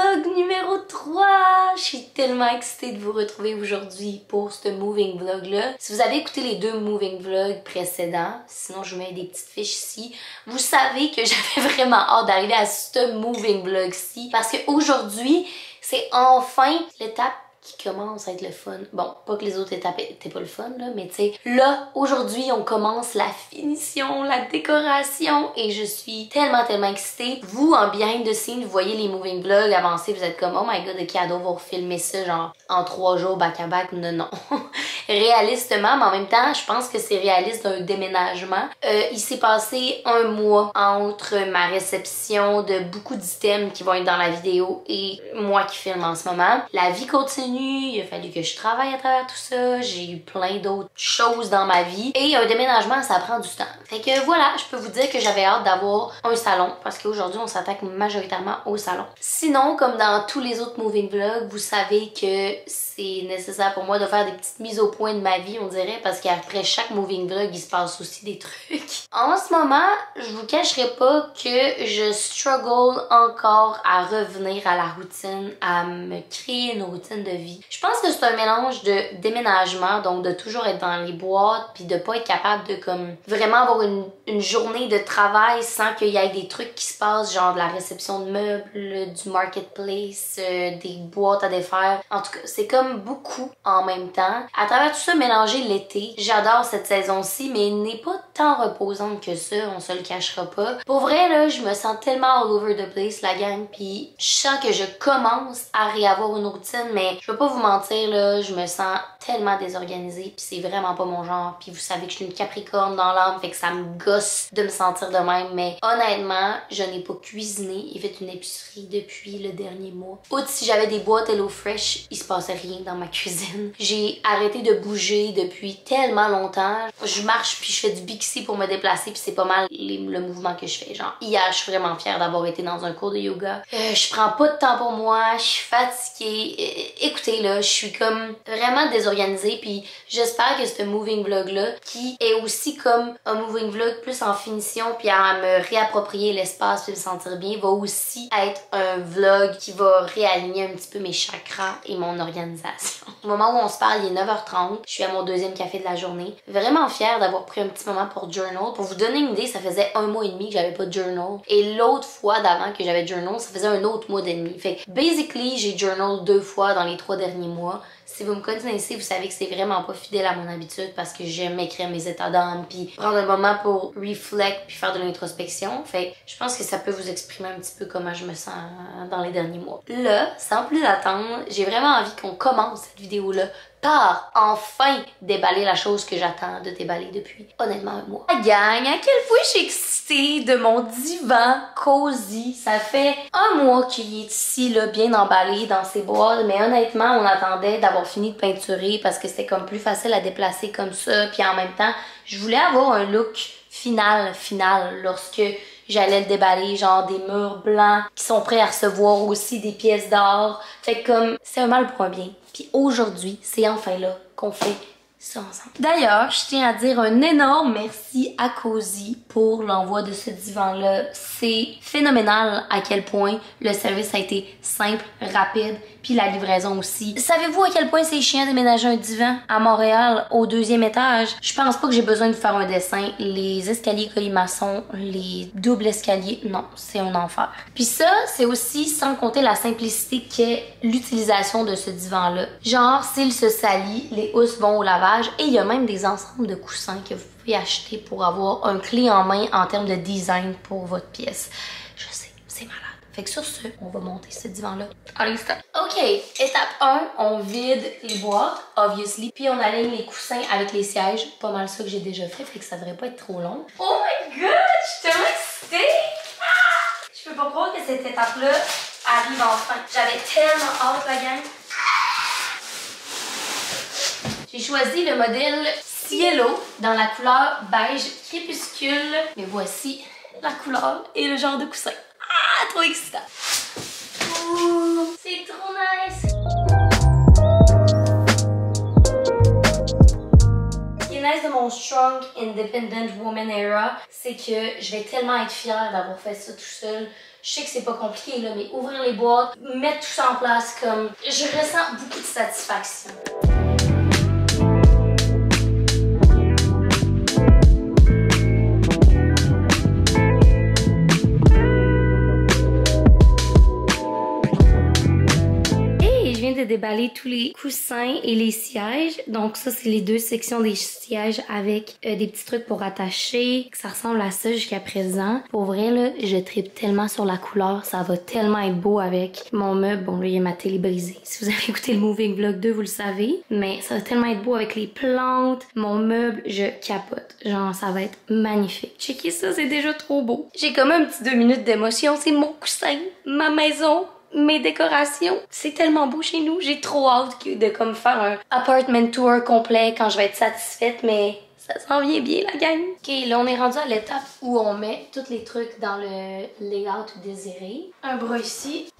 vlog numéro 3! Je suis tellement excitée de vous retrouver aujourd'hui pour ce moving vlog là. Si vous avez écouté les deux moving vlogs précédents, sinon je vous mets des petites fiches ici, vous savez que j'avais vraiment hâte d'arriver à ce moving vlog-ci parce qu'aujourd'hui, c'est enfin l'étape qui commence à être le fun. Bon, pas que les autres étapes étaient pas le fun, là, mais tu sais, là, aujourd'hui, on commence la finition, la décoration, et je suis tellement excitée. Vous, en behind the scenes, vous voyez les moving vlogs avancer, vous êtes comme, oh my god, de cadeau, vous refilmer ça, genre, en 3 jours, back à back. Non. Réalistement, mais en même temps, je pense que c'est réaliste d'un déménagement. Il s'est passé un mois entre ma réception de beaucoup d'items qui vont être dans la vidéo et moi qui filme en ce moment. La vie continue. Il a fallu que je travaille à travers tout ça. J'ai eu plein d'autres choses dans ma vie. Et un déménagement, ça prend du temps. Fait que voilà, je peux vous dire que j'avais hâte d'avoir un salon parce qu'aujourd'hui, on s'attaque majoritairement au salon. Sinon, comme dans tous les autres moving vlogs, vous savez que c'est nécessaire pour moi de faire des petites mises au point de ma vie, on dirait, parce qu'après chaque moving vlog, il se passe aussi des trucs. En ce moment, je vous cacherai pas que je struggle encore à revenir à la routine, à me créer une routine de vie. Je pense que c'est un mélange de déménagement, donc de toujours être dans les boîtes, puis de pas être capable de comme vraiment avoir une journée de travail sans qu'il y ait des trucs qui se passent, genre de la réception de meubles, du marketplace, des boîtes à défaire. En tout cas, c'est comme beaucoup en même temps. À travers tout ça, mélanger l'été, j'adore cette saison-ci, mais elle n'est pas tant reposante que ça, on se le cachera pas. Pour vrai, là, je me sens tellement all over the place, la gang, puis je sens que je commence à réavoir une routine, mais je vais pas vous mentir, là, je me sens tellement désorganisée, puis c'est vraiment pas mon genre, puis vous savez que je suis une capricorne dans l'âme, fait que ça me gosse de me sentir de même, mais honnêtement, je n'ai pas cuisiné et fait une épicerie depuis le dernier mois. Outre si j'avais des boîtes HelloFresh, il se passait rien dans ma cuisine. J'ai arrêté de bouger depuis tellement longtemps. Je marche puis je fais du Bixi pour me déplacer puis c'est pas mal le mouvement que je fais. Genre hier, je suis vraiment fière d'avoir été dans un cours de yoga. Je prends pas de temps pour moi, je suis fatiguée. Écoutez là, je suis comme vraiment désorganisée puis j'espère que ce moving vlog là qui est aussi comme un moving vlog plus en finition puis à me réapproprier l'espace puis me sentir bien va aussi être un vlog qui va réaligner un petit peu mes chakras et mon organisation. Au moment où on se parle, il est 9h30. Je suis à mon deuxième café de la journée. Vraiment fière d'avoir pris un petit moment pour journal. Pour vous donner une idée, ça faisait 1 mois et demi que j'avais pas de journal. Et l'autre fois d'avant que j'avais journal, ça faisait un autre mois et demi. Fait que basically, j'ai journal 2 fois dans les 3 derniers mois. Si vous me connaissez, vous savez que c'est vraiment pas fidèle à mon habitude parce que j'aime écrire mes états d'âme puis prendre un moment pour reflect puis faire de l'introspection. Fait je pense que ça peut vous exprimer un petit peu comment je me sens dans les derniers mois. Là, sans plus attendre, j'ai vraiment envie qu'on commence cette vidéo-là par enfin déballer la chose que j'attends de déballer depuis honnêtement un mois. La gang, à quel point je suis excitée de mon divan cosy. Ça fait 1 mois qu'il est ici, là, bien emballé dans ses boîtes, mais honnêtement, on attendait d'avoir fini de peinturer parce que c'était comme plus facile à déplacer comme ça. Puis en même temps, je voulais avoir un look final lorsque j'allais le déballer, genre des murs blancs qui sont prêts à recevoir aussi des pièces d'or. Fait que comme, c'est un mal pour un bien. Puis aujourd'hui, c'est enfin là qu'on fait ça ensemble. D'ailleurs, je tiens à dire un énorme merci à Cozy pour l'envoi de ce divan-là. C'est phénoménal à quel point le service a été simple, rapide, puis la livraison aussi. Savez-vous à quel point c'est chiant déménager un divan à Montréal au 2e étage? Je pense pas que j'ai besoin de faire un dessin. Les escaliers colimaçons, les doubles escaliers, non, c'est un enfer. Puis ça, c'est aussi sans compter la simplicité qu'est l'utilisation de ce divan-là. Genre, s'il se salit, les housses vont au lavage et il y a même des ensembles de coussins que vous pouvez acheter pour avoir un clé en main en termes de design pour votre pièce. Je sais, c'est malade. Fait que sur ce, on va monter ce divan-là à l'instant. OK, étape 1, on vide les boîtes, obviously, puis on aligne les coussins avec les sièges. Pas mal ça que j'ai déjà fait que ça devrait pas être trop long. Oh my god, je suis tellement excitée! Ah! Je peux pas croire que cette étape-là arrive enfin. J'avais tellement hâte, la gang. J'ai choisi le modèle Cielo dans la couleur beige crépuscule. Mais voici la couleur et le genre de coussin. Ah, trop excitant! Ouh, c'est trop nice! Ce qui est nice de mon Strong Independent Woman Era, c'est que je vais tellement être fière d'avoir fait ça tout seul. Je sais que c'est pas compliqué, là, mais ouvrir les boîtes, mettre tout ça en place, comme... Je ressens beaucoup de satisfaction. De déballer tous les coussins et les sièges. Donc ça, c'est les deux sections des sièges avec des petits trucs pour attacher. Ça ressemble à ça jusqu'à présent. Pour vrai, là, je tripe tellement sur la couleur. Ça va tellement être beau avec mon meuble. Bon, là, il y a ma télé brisée. Si vous avez écouté le Moving Vlog 2, vous le savez. Mais ça va tellement être beau avec les plantes. Mon meuble, je capote. Genre, ça va être magnifique. Checkez ça, c'est déjà trop beau. J'ai comme un petit 2 minutes d'émotion. C'est mon coussin, ma maison, mes décorations. C'est tellement beau chez nous. J'ai trop hâte de comme faire un apartment tour complet quand je vais être satisfaite, mais ça s'en vient bien la gang. Ok, là on est rendu à l'étape où on met tous les trucs dans le layout désiré. Un bras ici.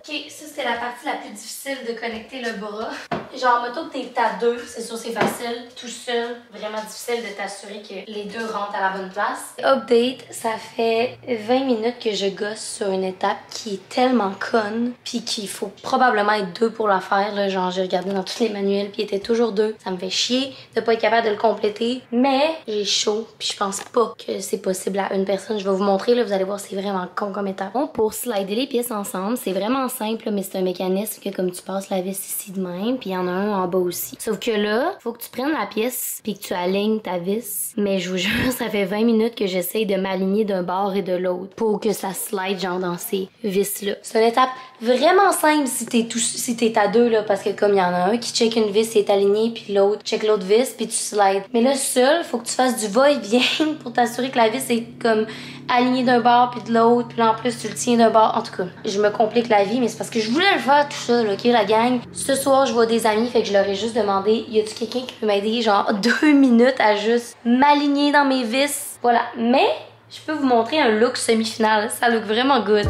Ok, ça c'était la partie la plus difficile de connecter le bras. Genre, mettons que t'es à deux, c'est sûr c'est facile. Tout seul, vraiment difficile de t'assurer que les deux rentrent à la bonne place. Update, ça fait 20 minutes que je gosse sur une étape qui est tellement conne, puis qu'il faut probablement être deux pour la faire. Là. Genre, j'ai regardé dans tous les manuels, puis il était toujours deux. Ça me fait chier de pas être capable de le compléter, mais j'ai chaud, puis je pense pas que c'est possible à une personne. Je vais vous montrer, là, vous allez voir, c'est vraiment con comme étape. Bon, pour slider les pièces ensemble, c'est vraiment simple, mais c'est un mécanisme que comme tu passes la vis ici de même, puis il y en a un en bas aussi. Sauf que là, faut que tu prennes la pièce puis que tu alignes ta vis. Mais je vous jure, ça fait 20 minutes que j'essaye de m'aligner d'un bord et de l'autre pour que ça slide genre dans ces vis-là. C'est une étape vraiment simple si t'es à deux là, parce que comme il y en a un qui check une vis et est aligné puis l'autre check l'autre vis puis tu slides. Mais là seul, faut que tu fasses du va-et-vient pour t'assurer que la vis est comme alignée d'un bord puis de l'autre, puis là en plus tu le tiens d'un bord. En tout cas, je me complique la vie, mais c'est parce que je voulais le faire tout ça, là, ok la gang. Ce soir, je vois des amis, fait que je leur ai juste demandé, y a-tu quelqu'un qui peut m'aider genre 2 minutes à juste m'aligner dans mes vis? Voilà, mais je peux vous montrer un look semi-final, ça look vraiment good.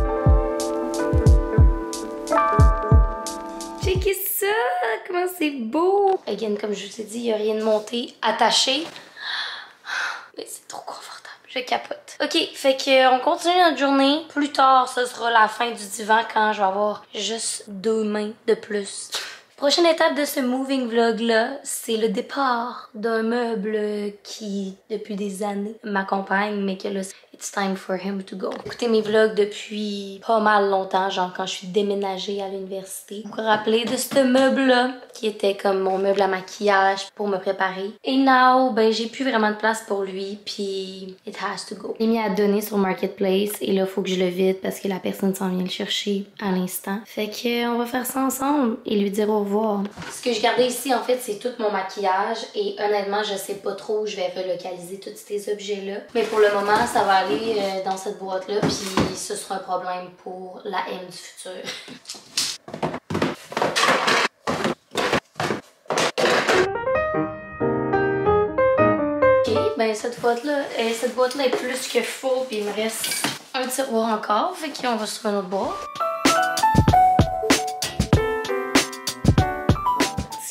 Checkez ça, comment c'est beau! Again, comme je vous ai dit, il n'y a rien de monté, attaché. Mais c'est trop confortable, je capote. Ok, fait que on continue notre journée. Plus tard, ce sera la fin du divan quand je vais avoir juste 2 mains de plus. Prochaine étape de ce moving vlog là, c'est le départ d'un meuble qui, depuis des années, m'accompagne, mais que là, it's time for him to go. Écoutez mes vlogs depuis pas mal longtemps, genre quand je suis déménagée à l'université. Vous vous rappelez de ce meuble-là, qui était comme mon meuble à maquillage pour me préparer. Et now, ben j'ai plus vraiment de place pour lui, puis it has to go. J'ai mis à donner sur Marketplace, et là, faut que je le vide parce que la personne s'en vient le chercher à l'instant. Fait que on va faire ça ensemble et lui dire au revoir. Ce que je gardais ici, en fait, c'est tout mon maquillage, et honnêtement, je sais pas trop où je vais relocaliser tous ces objets-là. Mais pour le moment, ça va aller dans cette boîte-là, puis ce sera un problème pour la M du futur. Ok, ben cette boîte-là est plus que full, puis il me reste un tiroir encore, fait qu'on va se trouver une autre boîte.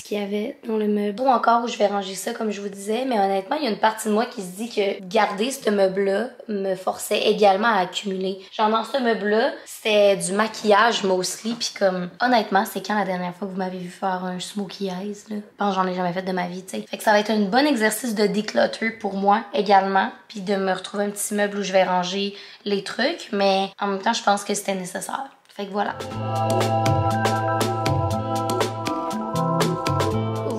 Qu'il y avait dans le meuble. Ou encore où je vais ranger ça comme je vous disais, mais honnêtement il y a une partie de moi qui se dit que garder ce meuble-là me forçait également à accumuler. Genre dans ce meuble-là, c'était du maquillage mostly, puis comme honnêtement c'est quand la dernière fois que vous m'avez vu faire un smokey eyes là? Je pense que j'en ai jamais fait de ma vie, tu sais. Fait que ça va être un bon exercice de declutter pour moi également, puis de me retrouver un petit meuble où je vais ranger les trucs, mais en même temps je pense que c'était nécessaire. Fait que voilà.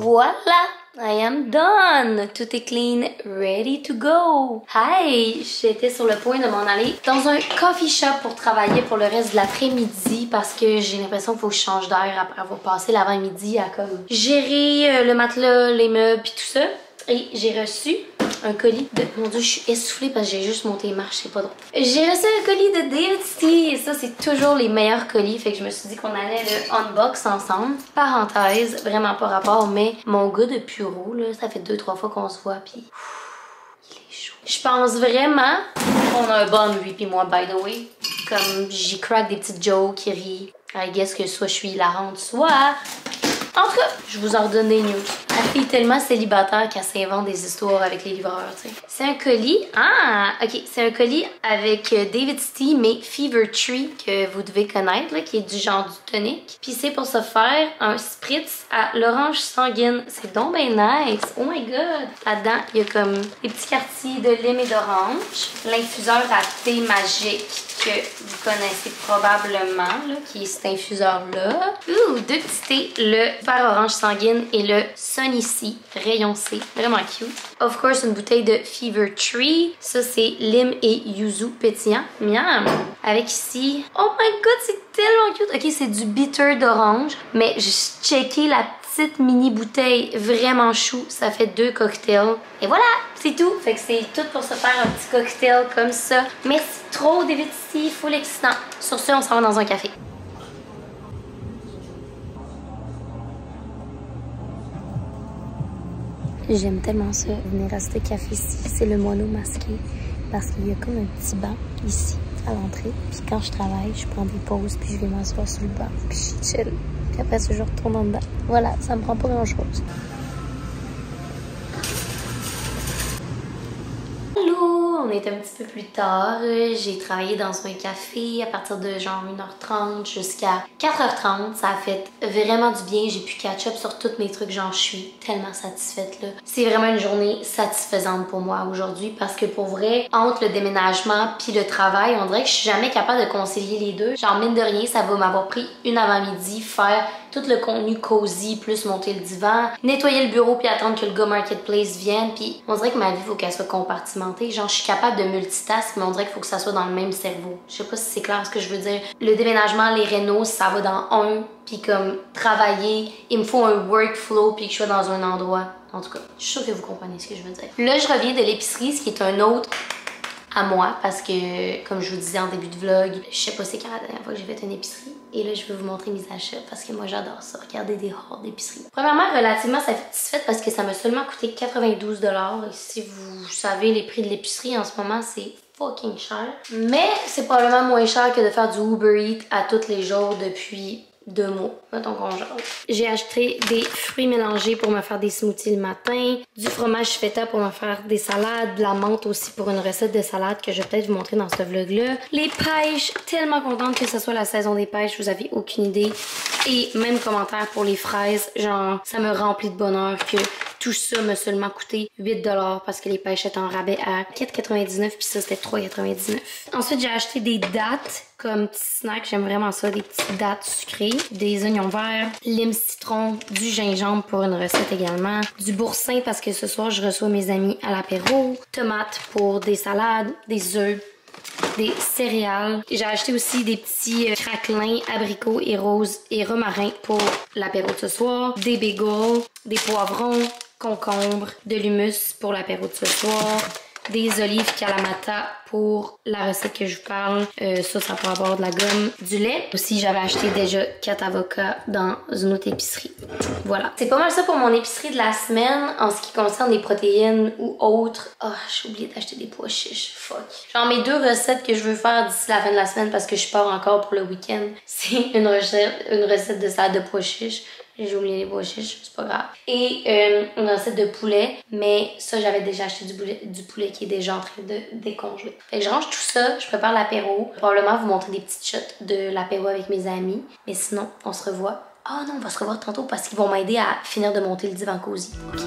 Voilà, I am done. Tout est clean, ready to go. Hi, j'étais sur le point de m'en aller dans un coffee shop pour travailler pour le reste de l'après-midi parce que j'ai l'impression qu'il faut que je change d'air après avoir passé l'avant-midi à comme gérer le matelas, les meubles puis tout ça. Et j'ai reçu un colis de... Mon Dieu, je suis essoufflée parce que j'ai juste monté les marches, c'est pas drôle. J'ai reçu un colis de David City et ça, c'est toujours les meilleurs colis. Fait que je me suis dit qu'on allait le unbox ensemble. Parenthèse, vraiment pas rapport, mais mon gars de Puro, là, ça fait 2-3 fois qu'on se voit, puis il est chaud. Je pense vraiment qu'on a un bon, lui puis moi, by the way. Comme j'y crack des petites jokes, qui rient. I guess que soit je suis hilarante, soit En tout cas, je vous en redonne des news. Elle fille tellement célibataire qu'elle s'invente des histoires avec les livreurs, tu sais. C'est un colis. Ah, ok. C'est un colis avec David's Tea, mais Fever Tree, que vous devez connaître, là, qui est du genre du tonic. Puis c'est pour se faire un spritz à l'orange sanguine. C'est donc ben nice. Oh my god. Là-dedans, il y a comme des petits quartiers de lime et d'orange. L'infuseur à thé magique que vous connaissez probablement, là, qui est cet infuseur-là. Ouh, deux petits thés, le vert orange sanguine et le Sunny Sea, rayon C, vraiment cute. Of course, une bouteille de Fever Tree. Ça, c'est lime et yuzu pétillant. Miam! Avec ici, oh my god, c'est tellement cute. Ok, c'est du bitter d'orange, mais j'ai checké la petite mini bouteille vraiment chou. Ça fait 2 cocktails. Et voilà, c'est tout. Fait que c'est tout pour se faire un petit cocktail comme ça. Merci trop, David Tea, full excitant. Sur ce, on s'en va dans un café. J'aime tellement ça, venir à ce café-ci. C'est le moineau masqué parce qu'il y a comme un petit banc ici à l'entrée. Puis quand je travaille, je prends des pauses puis je vais m'asseoir sur le banc puis je chill. Puis après ça, je retourne en dedans. Voilà, ça me prend pas grand-chose. Allô, on est un petit peu plus tard. J'ai travaillé dans un café à partir de genre 1h30 jusqu'à 4h30. Ça a fait vraiment du bien. J'ai pu catch up sur tous mes trucs. Genre, je suis tellement satisfaite là. C'est vraiment une journée satisfaisante pour moi aujourd'hui parce que pour vrai, entre le déménagement puis le travail, on dirait que je suis jamais capable de concilier les deux. Genre, mine de rien, ça va m'avoir pris une avant-midi faire tout le contenu cozy, plus monter le divan, nettoyer le bureau puis attendre que le gars Marketplace vienne. Puis on dirait que ma vie, faut qu'elle soit compartimentée. Genre, je suis capable de multitask, mais on dirait qu'il faut que ça soit dans le même cerveau. Je sais pas si c'est clair ce que je veux dire. Le déménagement, les rénaux, ça va dans un, puis comme travailler, il me faut un workflow puis que je sois dans un endroit. En tout cas, je suis sûre que vous comprenez ce que je veux dire. Là, je reviens de l'épicerie, ce qui est un autre à moi parce que, comme je vous disais en début de vlog, je sais pas c'est quand la dernière fois que j'ai fait une épicerie. Et là, je vais vous montrer mes achats parce que moi, j'adore ça, regarder des hordes d'épicerie. Premièrement, relativement satisfaite parce que ça m'a seulement coûté 92 $. Et si vous savez, les prix de l'épicerie en ce moment, c'est fucking cher. Mais c'est probablement moins cher que de faire du Uber Eats à tous les jours depuis 2 mois, mettons qu'on jase. J'ai acheté des fruits mélangés pour me faire des smoothies le matin, du fromage feta pour me faire des salades, de la menthe aussi pour une recette de salade que je vais peut-être vous montrer dans ce vlog-là. Les pêches, tellement contente que ce soit la saison des pêches, vous avez aucune idée. Et même commentaire pour les fraises, genre ça me remplit de bonheur que tout ça m'a seulement coûté 8 $ parce que les pêches étaient en rabais à 4,99 puis ça c'était 3,99. Ensuite j'ai acheté des dattes comme petit snack, j'aime vraiment ça, des petites dattes sucrées, des oignons verts, lime citron, du gingembre pour une recette également, du boursin parce que ce soir je reçois mes amis à l'apéro, tomates pour des salades, des œufs, des céréales. J'ai acheté aussi des petits craquelins, abricots et roses et romarin pour l'apéro de ce soir, des bagels, des poivrons, concombres, de l'hummus pour l'apéro de ce soir, des olives Kalamata pour la recette que je vous parle. Ça pourrait avoir de la gomme, du lait. Aussi, j'avais acheté déjà 4 avocats dans une autre épicerie. Voilà. C'est pas mal ça pour mon épicerie de la semaine en ce qui concerne les protéines ou autres. Ah, j'ai oublié d'acheter des pois chiches. Fuck. Genre mes 2 recettes que je veux faire d'ici la fin de la semaine parce que je pars encore pour le week-end, c'est une recette de salade de pois chiches. J'ai oublié les pois chiches, c'est pas grave. Et une recette de poulet, mais ça, j'avais déjà acheté du poulet qui est déjà en train de décongeler. Fait que je range tout ça, je prépare l'apéro. Probablement vous montrer des petites shots de l'apéro avec mes amis. Mais sinon, on se revoit. Ah non, on va se revoir tantôt parce qu'ils vont m'aider à finir de monter le divan cosy. OK.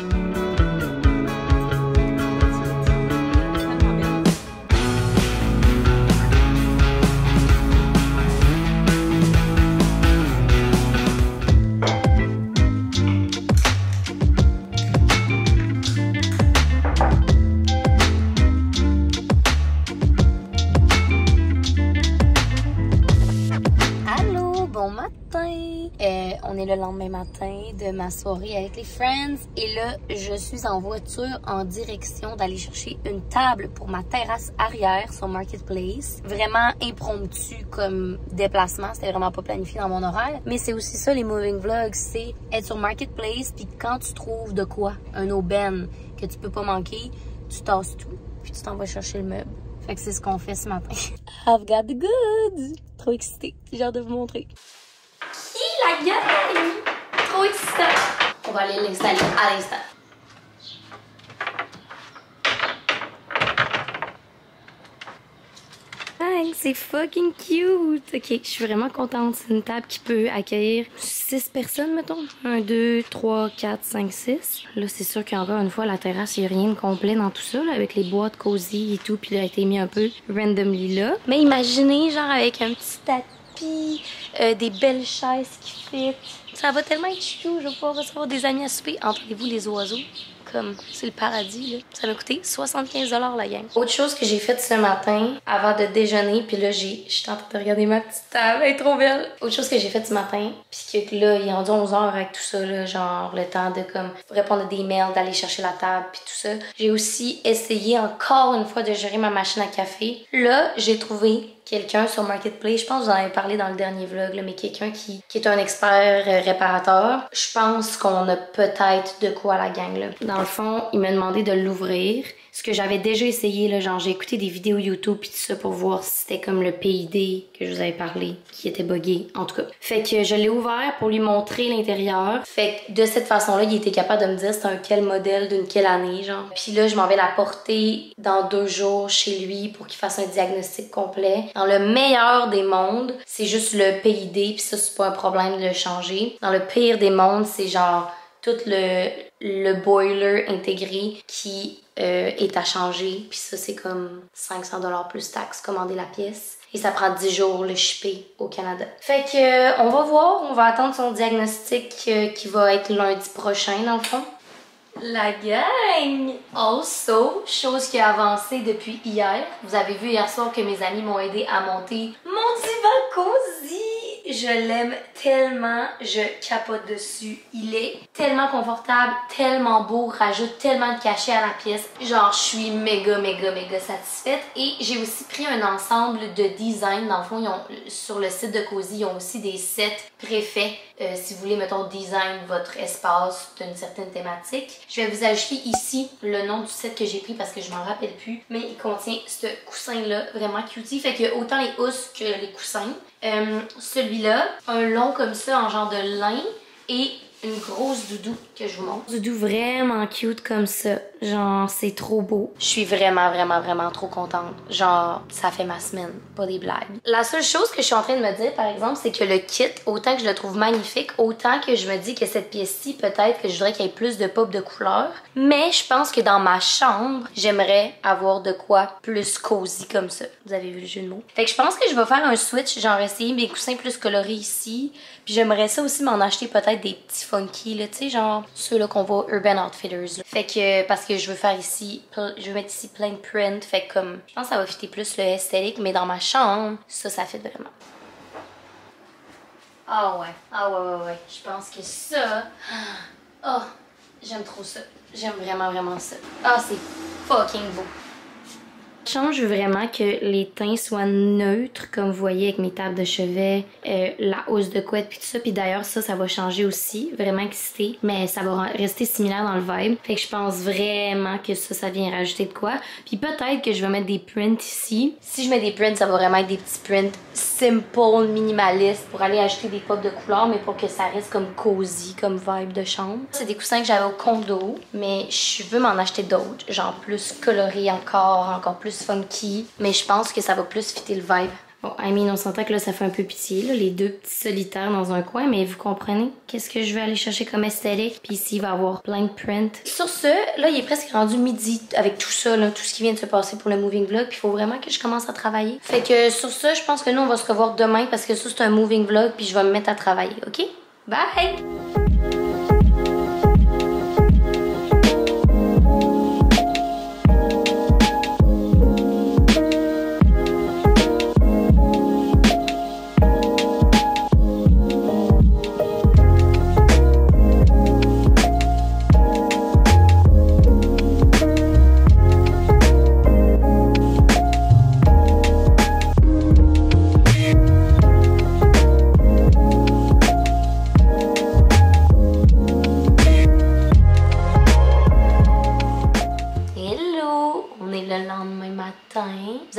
On est le lendemain matin de ma soirée avec les friends et là je suis en voiture en direction d'aller chercher une table pour ma terrasse arrière sur Marketplace. Vraiment impromptu comme déplacement, c'était vraiment pas planifié dans mon horaire, mais c'est aussi ça les moving vlogs, c'est être sur Marketplace puis quand tu trouves de quoi, un aubaine que tu peux pas manquer, tu tasses tout puis tu t'en vas chercher le meuble. Fait que c'est ce qu'on fait ce matin. I've got the goods! Trop excitée, j'ai hâte de vous montrer. La gueule! Trop trop excitant. On va aller l'installer à l'instant. C'est fucking cute! Ok, je suis vraiment contente. C'est une table qui peut accueillir 6 personnes, mettons. 1, 2, 3, 4, 5, 6. Là, c'est sûr qu'encore une fois, la terrasse, il n'y a rien de complet dans tout ça, là, avec les boîtes cosy et tout. Puis il a été mis un peu randomly là. Mais imaginez, genre, avec un petit tapis, des belles chaises qui fit. Ça va tellement être chou. Je vais pouvoir recevoir des amis à souper. Entendez-vous les oiseaux? Comme, c'est le paradis, là. Ça m'a coûté 75 $ la gang. Autre chose que j'ai faite ce matin, avant de déjeuner, puis là, je suis en train de regarder ma petite table, elle est trop belle. Autre chose que j'ai faite ce matin, puis que là, il est rendu 11 h avec tout ça, là, genre le temps de comme répondre à des mails, d'aller chercher la table, puis tout ça. J'ai aussi essayé encore une fois de gérer ma machine à café. Là, j'ai trouvé quelqu'un sur Marketplace, je pense que vous en avez parlé dans le dernier vlog, là, mais quelqu'un qui est un expert réparateur. Je pense qu'on a peut-être de quoi la gang, là. Dans le fond, il m'a demandé de l'ouvrir. Ce que j'avais déjà essayé, là, genre j'ai écouté des vidéos YouTube pis tout ça pour voir si c'était comme le PID que je vous avais parlé, qui était buggé, en tout cas. Fait que je l'ai ouvert pour lui montrer l'intérieur. Fait que de cette façon-là, il était capable de me dire c'était un quel modèle d'une quelle année, genre. Puis là, je m'en vais la porter dans 2 jours chez lui pour qu'il fasse un diagnostic complet. Dans le meilleur des mondes, c'est juste le PID, puis ça, c'est pas un problème de le changer. Dans le pire des mondes, c'est genre tout le boiler intégré qui est à changer. Puis ça, c'est comme 500 $ plus taxes, commander la pièce. Et ça prend 10 jours le shipper au Canada. Fait que on va voir, on va attendre son diagnostic qui va être lundi prochain dans le fond. La gang! Also, chose qui a avancé depuis hier. Vous avez vu hier soir que mes amis m'ont aidé à monter mon divan cosy. Je l'aime tellement, je capote dessus. Il est tellement confortable, tellement beau, rajoute tellement de cachet à la pièce. Genre, je suis méga satisfaite. Et j'ai aussi pris un ensemble de design. Dans le fond, sur le site de Cozy, ils ont aussi des sets préfaits. Si vous voulez, mettons, design votre espace d'une certaine thématique. Je vais vous ajouter ici le nom du set que j'ai pris parce que je m'en rappelle plus. Mais il contient ce coussin-là, vraiment cutie. Fait qu'il y a autant les housses que les coussins. Celui-là, un long comme ça en genre de lin et une grosse doudou que je vous montre. Doudou vraiment cute comme ça. Genre, c'est trop beau. Je suis vraiment trop contente. Genre, ça fait ma semaine, pas des blagues. La seule chose que je suis en train de me dire, par exemple, c'est que le kit, autant que je le trouve magnifique, autant que je me dis que cette pièce-ci, peut-être que je voudrais qu'il y ait plus de pop de couleurs. Mais je pense que dans ma chambre, j'aimerais avoir de quoi plus cosy comme ça. Vous avez vu le jeu de mots? Fait que je pense que je vais faire un switch, genre essayer mes coussins plus colorés ici. Puis j'aimerais ça aussi m'en acheter peut-être des petits funky, là, tu sais, genre ceux-là qu'on voit Urban Outfitters. Là. Fait que, parce que je veux faire ici, je veux mettre ici plein de print. Fait que comme, je pense que ça va fitter plus le esthétique, mais dans ma chambre, ça fit vraiment. Ah ouais. Je pense que ça, oh, j'aime trop ça. J'aime vraiment ça. Ah, c'est fucking beau. Je change vraiment que les teints soient neutres, comme vous voyez avec mes tables de chevet, la housse de couette puis tout ça. Puis d'ailleurs ça va changer aussi, vraiment excitée, mais ça va rester similaire dans le vibe. Fait que je pense vraiment que ça vient rajouter de quoi. Puis peut-être que je vais mettre des prints ici. Si je mets des prints, ça va vraiment être des petits prints simple, minimalistes pour aller ajouter des pops de couleurs, mais pour que ça reste comme cosy, comme vibe de chambre. C'est des coussins que j'avais au condo, mais je veux m'en acheter d'autres, genre plus colorés encore plus funky, mais je pense que ça va plus fitter le vibe. Bon, I mean, on s'entend que là, ça fait un peu pitié, là, les deux petits solitaires dans un coin, mais vous comprenez qu'est-ce que je vais aller chercher comme esthétique. Puis ici, il va y avoir plein de prints. Sur ce, là, il est presque rendu midi avec tout ça, là, tout ce qui vient de se passer pour le moving vlog. Puis il faut vraiment que je commence à travailler. Fait que sur ça, je pense que nous, on va se revoir demain parce que ça, c'est un moving vlog, puis je vais me mettre à travailler, OK? Bye!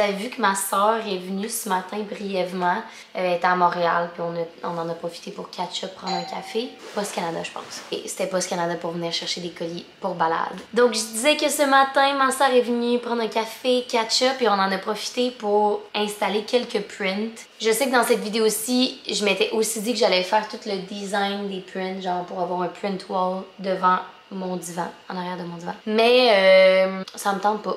avez vu que ma soeur est venue ce matin brièvement. Elle était à Montréal, puis on en a profité pour catch-up, prendre un café. Post Canada, je pense. Et c'était Post Canada pour venir chercher des colis pour balade. Donc, je disais que ce matin, ma soeur est venue prendre un café, catch-up, et on en a profité pour installer quelques prints. Je sais que dans cette vidéo-ci, je m'étais aussi dit que j'allais faire tout le design des prints, genre pour avoir un print wall devant mon divan, en arrière de mon divan. Mais ça me tente pas.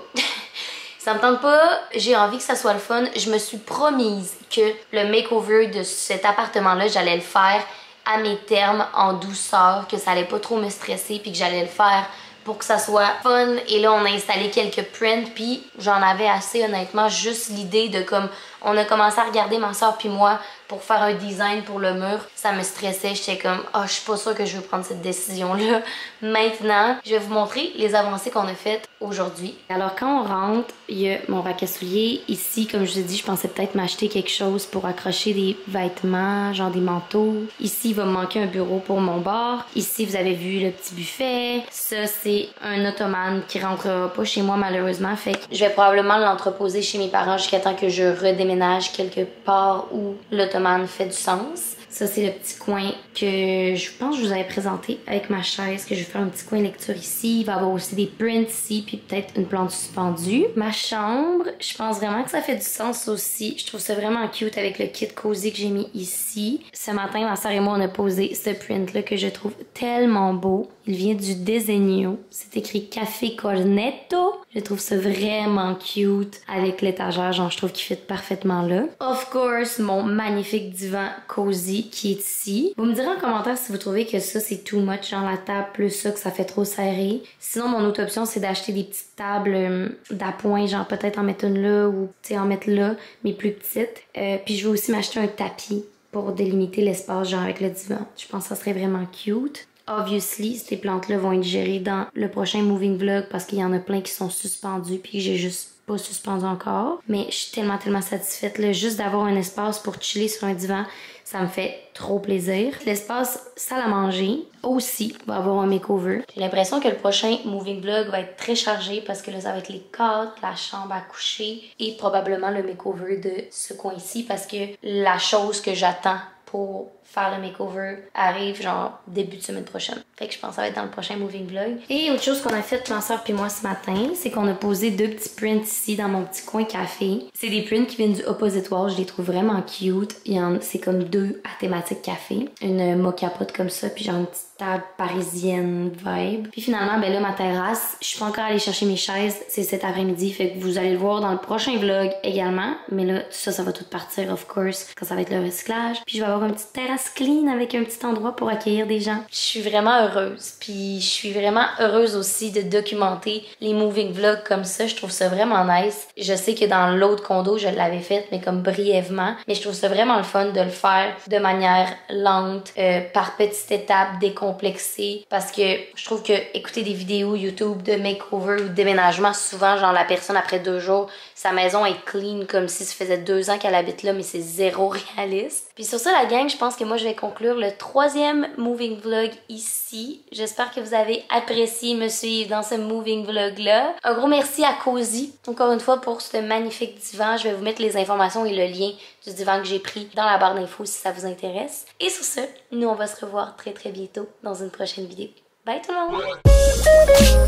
Ça me tente pas, j'ai envie que ça soit le fun. Je me suis promise que le makeover de cet appartement-là, j'allais le faire à mes termes, en douceur, que ça allait pas trop me stresser, puis que j'allais le faire pour que ça soit fun. Et là, on a installé quelques prints, puis j'en avais assez, honnêtement, juste l'idée de comme... On a commencé à regarder ma soeur puis moi pour faire un design pour le mur. Ça me stressait, j'étais comme « Ah, je suis pas sûre que je veux prendre cette décision-là. » Maintenant, je vais vous montrer les avancées qu'on a faites aujourd'hui. Alors, quand on rentre, il y a mon rack à souliers. Ici, comme je vous ai dit, je pensais peut-être m'acheter quelque chose pour accrocher des vêtements, genre des manteaux. Ici, il va me manquer un bureau pour mon bar. Ici, vous avez vu le petit buffet. Ça, c'est un ottomane qui rentrera pas chez moi, malheureusement. Fait que je vais probablement l'entreposer chez mes parents jusqu'à temps que je redéménage quelque part où l'ottomane fait du sens. Ça, c'est le petit coin que je pense que je vous avais présenté avec ma chaise, que je vais faire un petit coin lecture ici. Il va y avoir aussi des prints ici, puis peut-être une plante suspendue. Ma chambre, je pense vraiment que ça fait du sens aussi. Je trouve ça vraiment cute avec le kit cosy que j'ai mis ici. Ce matin, ma soeur et moi, on a posé ce print-là que je trouve tellement beau. Il vient du Desenio. C'est écrit Café Cornetto. Je trouve ça vraiment cute avec l'étagère. Genre, je trouve qu'il fit parfaitement là. Of course, mon magnifique divan cosy qui est ici. Vous me direz en commentaire si vous trouvez que ça, c'est too much, genre la table plus ça, que ça fait trop serré. Sinon, mon autre option, c'est d'acheter des petites tables d'appoint, genre peut-être en mettre une là ou en mettre là, mais plus petites. Puis je vais aussi m'acheter un tapis pour délimiter l'espace, genre avec le divan. Je pense que ça serait vraiment cute. Obviously, ces plantes-là vont être gérées dans le prochain moving vlog parce qu'il y en a plein qui sont suspendues puis que j'ai juste pas suspendu encore. Mais je suis tellement satisfaite là, juste d'avoir un espace pour chiller sur un divan. Ça me fait trop plaisir. L'espace salle à manger aussi va avoir un makeover. J'ai l'impression que le prochain moving vlog va être très chargé parce que là, ça va être les cadres, la chambre à coucher et probablement le makeover de ce coin-ci parce que la chose que j'attends pour faire le makeover arrive genre début de semaine prochaine. Fait que je pense que ça va être dans le prochain moving vlog. Et autre chose qu'on a fait, ma soeur puis moi ce matin, c'est qu'on a posé deux petits prints ici dans mon petit coin café. C'est des prints qui viennent du Opposite Wall, je les trouve vraiment cute. C'est comme deux à thématique café. Une mocha pot comme ça, puis genre une petite table parisienne vibe. Puis finalement, ben là, ma terrasse, je suis pas encore allée chercher mes chaises, c'est cet après-midi, fait que vous allez le voir dans le prochain vlog également. Mais là, ça va tout partir, of course, quand ça va être le recyclage. Puis je vais avoir une petite terrasse clean avec un petit endroit pour accueillir des gens. Je suis vraiment heureuse. Puis je suis vraiment heureuse aussi de documenter les moving vlogs comme ça. Je trouve ça vraiment nice. Je sais que dans l'autre condo, je l'avais fait, mais comme brièvement. Mais je trouve ça vraiment le fun de le faire de manière lente, par petites étapes, décomplexées. Parce que je trouve que écouter des vidéos YouTube de makeover ou de déménagement, souvent, genre la personne après 2 jours, sa maison est clean comme si ça faisait 2 ans qu'elle habite là, mais c'est zéro réaliste. Puis sur ça, la gang, je pense que moi, je vais conclure le 3e moving vlog ici. J'espère que vous avez apprécié me suivre dans ce moving vlog-là. Un gros merci à Cozy, encore une fois, pour ce magnifique divan. Je vais vous mettre les informations et le lien du divan que j'ai pris dans la barre d'infos si ça vous intéresse. Et sur ce, nous, on va se revoir très bientôt dans une prochaine vidéo. Bye tout le monde!